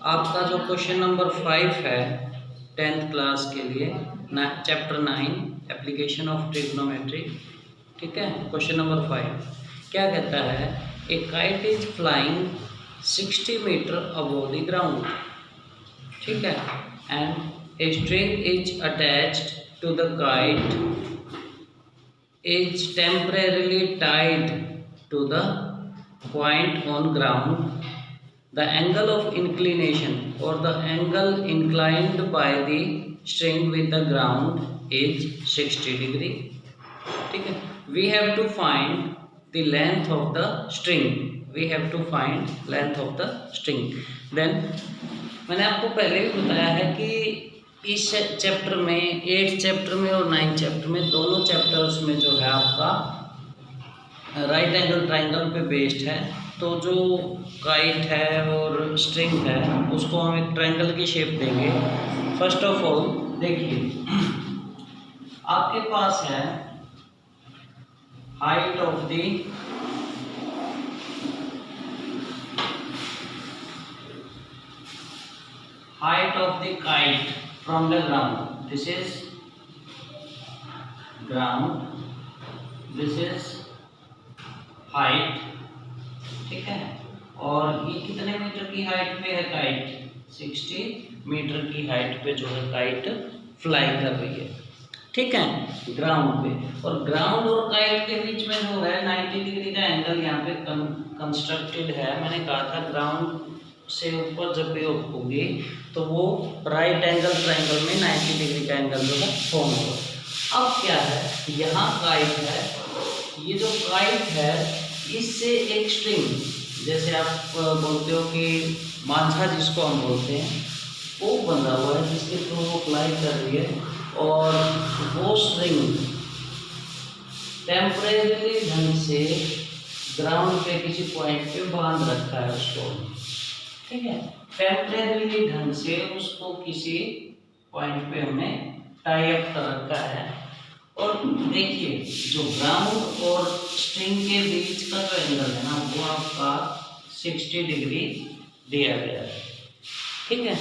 आपका जो question number 5 है 10th क्लास के लिए चैप्टर 9 एप्लीकेशन ऑफ ट्रिग्नोमेट्री, ठीक है। क्वेश्चन नंबर 5 क्या कहता है? A kite is flying 60 metre above the ground, ठीक है, and a string is attached to the kite is temporarily tied to the point on ground. The angle of inclination or the angle inclined by the string with the ground is 60 degree. ठीक है, we have to find the length of the string. We have to find length of the string. Then मैंने आपको पहले भी बताया है कि इस चैप्टर में 8 चैप्टर में और 9 चैप्टर में दोनों चैप्टर्स में जो है आपका राइट एंगल ट्राइंगल पे बेस्ड है। तो जो काइट है और स्ट्रिंग है उसको हम एक ट्राइंगल की शेप देंगे। फर्स्ट ऑफ ऑल देखिए, आपके पास है height of the kite from the ground. This is ground, this is height, ठीक है। और ये कितने मीटर की हाइट पे है काइट? 60 मीटर की हाइट पे जो है काइट फ्लाई कर रही है, ठीक है, ग्राउंड पे। और ग्राउंड और काइट के बीच में जो है 90 डिग्री का एंगल यहाँ पे कंस्ट्रक्टेड है। मैंने कहा था ग्राउंड से ऊपर जब भी होगी तो वो राइट एंगल ट्रायंगल में 90 डिग्री का एंगल जो है फॉर्म होगा। अब क्या है, यहाँ काइट है, ये जो काइट है इससे एक स्ट्रिंग, जैसे आप बोलते हो कि मांझा जिसको हम बोलते हैं, वो बंधा हुआ है जिसके थ्रू वो फ्लाई कर रही है। और वो स्ट्रिंग टेम्परेरी ढंग से ग्राउंड पे किसी पॉइंट पे बांध रखा है उसको, ठीक है। टेम्परेरी ढंग से उसको किसी पॉइंट पे हमने टाई अप कर रखा है। और देखिए जो ग्राउंड और स्ट्रिंग के बीच का जो एंगल है ना वो आपका 60 डिग्री दिया गया है, ठीक है,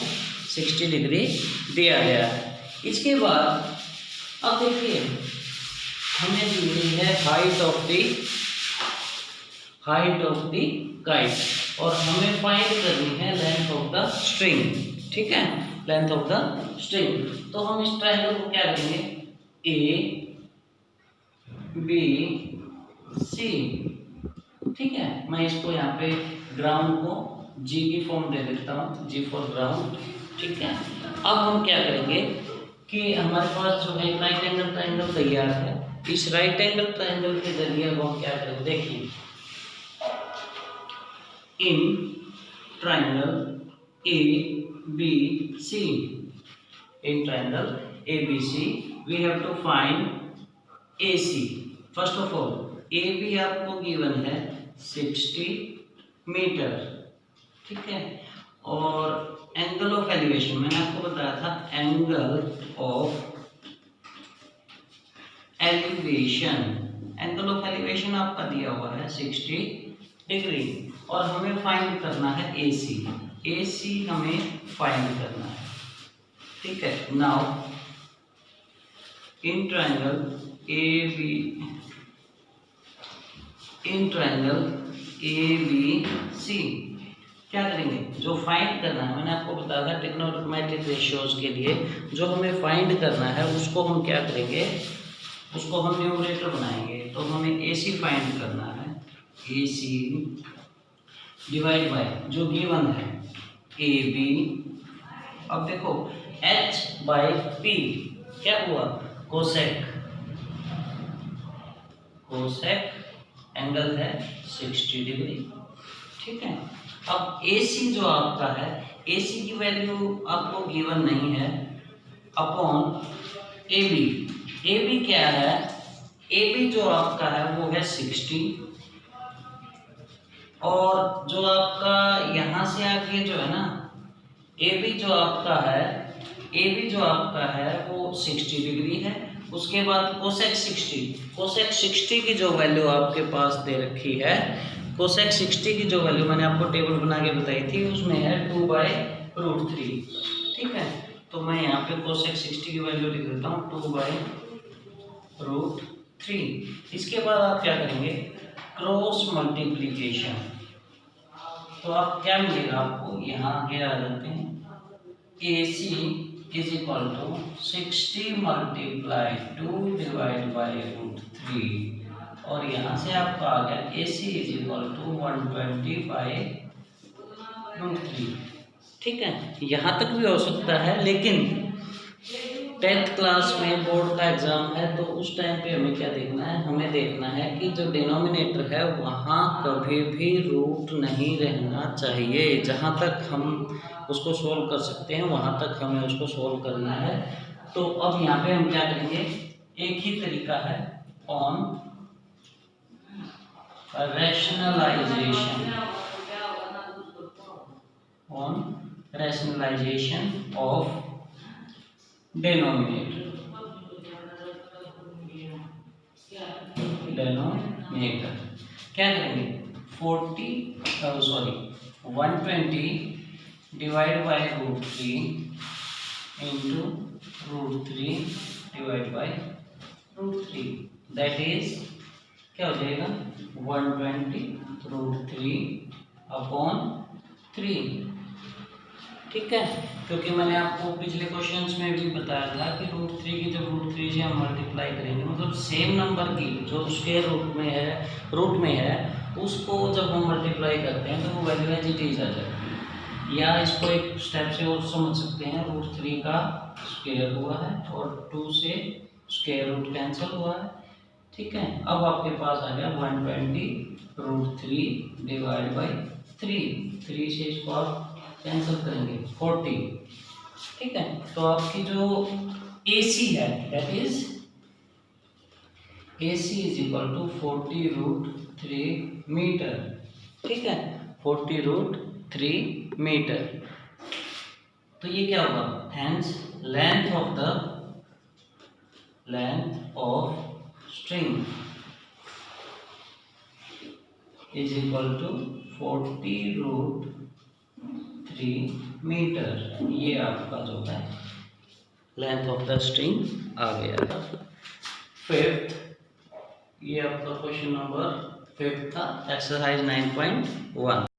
60 डिग्री दिया गया है। इसके बाद अब देखिए हमें दी हुई है हाइट ऑफ द काइट और हमें फाइंड करनी है लेंथ ऑफ द स्ट्रिंग, ठीक है, लेंथ ऑफ द स्ट्रिंग। तो हम इस ट्रायंगल को क्या करेंगे, ए बी सी, ठीक है। मैं इसको यहाँ पे ग्राउंड को जी की फॉर्म दे देता हूँ, जी फॉर ग्राउंड, ठीक है। अब हम क्या करेंगे कि हमारे पास जो है राइट एंगल ट्रायंगल तैयार है। इस राइट एंगल ट्रायंगल के जरिए हम क्या करेंगे, देखिए in triangle ABC, in triangle ABC we have to find AC. First of all AB आपको गिवन है 60 मीटर, ठीक है। और एंगल ऑफ एलिवेशन मैंने आपको बताया था, एंगल ऑफ एलिवेशन आपका दिया हुआ है 60 डिग्री। और हमें फाइंड करना है AC हमें फाइंड करना है, ठीक है। नाउ इन ट्रायंगल ABC क्या करेंगे, जो फाइंड करना है मैंने आपको बताया था ट्रिग्नोमेट्रिक रेशियोज के लिए जो हमें फाइंड करना है उसको हम क्या करेंगे, उसको हम न्यूमरेटर बनाएंगे। तो हमें AC फाइंड करना है, AC डिवाइड बाय जो गिवन है AB। अब देखो H बाय P क्या हुआ, कोसेक एंगल है 60 डिग्री, ठीक है। अब AC जो आपका है, AC की वैल्यू आपको गिवन नहीं है, अपॉन AB क्या है, AB जो आपका है वो है 60 और जो आपका यहाँ से आगे जो है ना AB जो आपका है वो 60 डिग्री है। उसके बाद कोसेक 60 की जो वैल्यू आपके पास दे रखी है कोसेक 60 की जो वैल्यू मैंने आपको टेबल बना के बताई थी उसमें है 2/√3। ठीक है, तो मैं यहाँ पे कोसेक 60 की वैल्यू लिख देता हूँ 2/√3। इसके बाद आप क्या करेंगे, क्रॉस मल्टीप्लीकेशन। तो आप क्या मिलेगा आपको, यहाँ आगे आ जाते हैं, AC is equal to 60 multiply 2 divide by √3, और यहाँ से आपका आ गया AC इज इक्वल टू 120/√3। ठीक है, यहाँ तक भी हो सकता है, लेकिन 10th क्लास में बोर्ड का एग्जाम है तो उस टाइम पे हमें क्या देखना है, हमें देखना है कि जो डिनोमिनेटर है वहाँ कभी भी रूट नहीं रहना चाहिए। जहाँ तक हम उसको सोल्व कर सकते हैं वहाँ तक हमें उसको सोल्व करना है। तो अब यहाँ पे हम क्या करेंगे, एक ही तरीका है, ऑन रैशनलाइजेशन ऑफ डिनोमिनेटर। क्या करेंगे, 120 divide by √3 into √3 divide by √3, that is क्या हो जाएगा 120√3/3। ठीक है, क्योंकि मैंने आपको पिछले क्वेश्चंस में भी बताया था कि √3 की जब √3 से हम मल्टीप्लाई करेंगे, मतलब सेम नंबर की जो स्क्वायर रूट में है उसको जब हम मल्टीप्लाई करते हैं तो वो वैल्यू एज इट इज आ जाती है। या इसको एक स्टेप से और समझ सकते हैं, √3 का स्क्वायर हुआ है और 2 से स्क्वायर रूट कैंसिल हुआ है। ठीक है, अब आपके पास आ गया 120√3 डिवाइड बाई 3 से इसको आप कैंसिल करेंगे 40। ठीक है, तो आपकी जो AC है that is AC is equal to 40√3 metre. ठीक है, 40√3 मीटर। तो ये क्या होगा, hence length of string is equal to 40√3 metre. ये आपका जो है लेंथ ऑफ द स्ट्रिंग आ गया। फिफ्थ, ये आपका क्वेश्चन नंबर 5 था, एक्सरसाइज 9.1।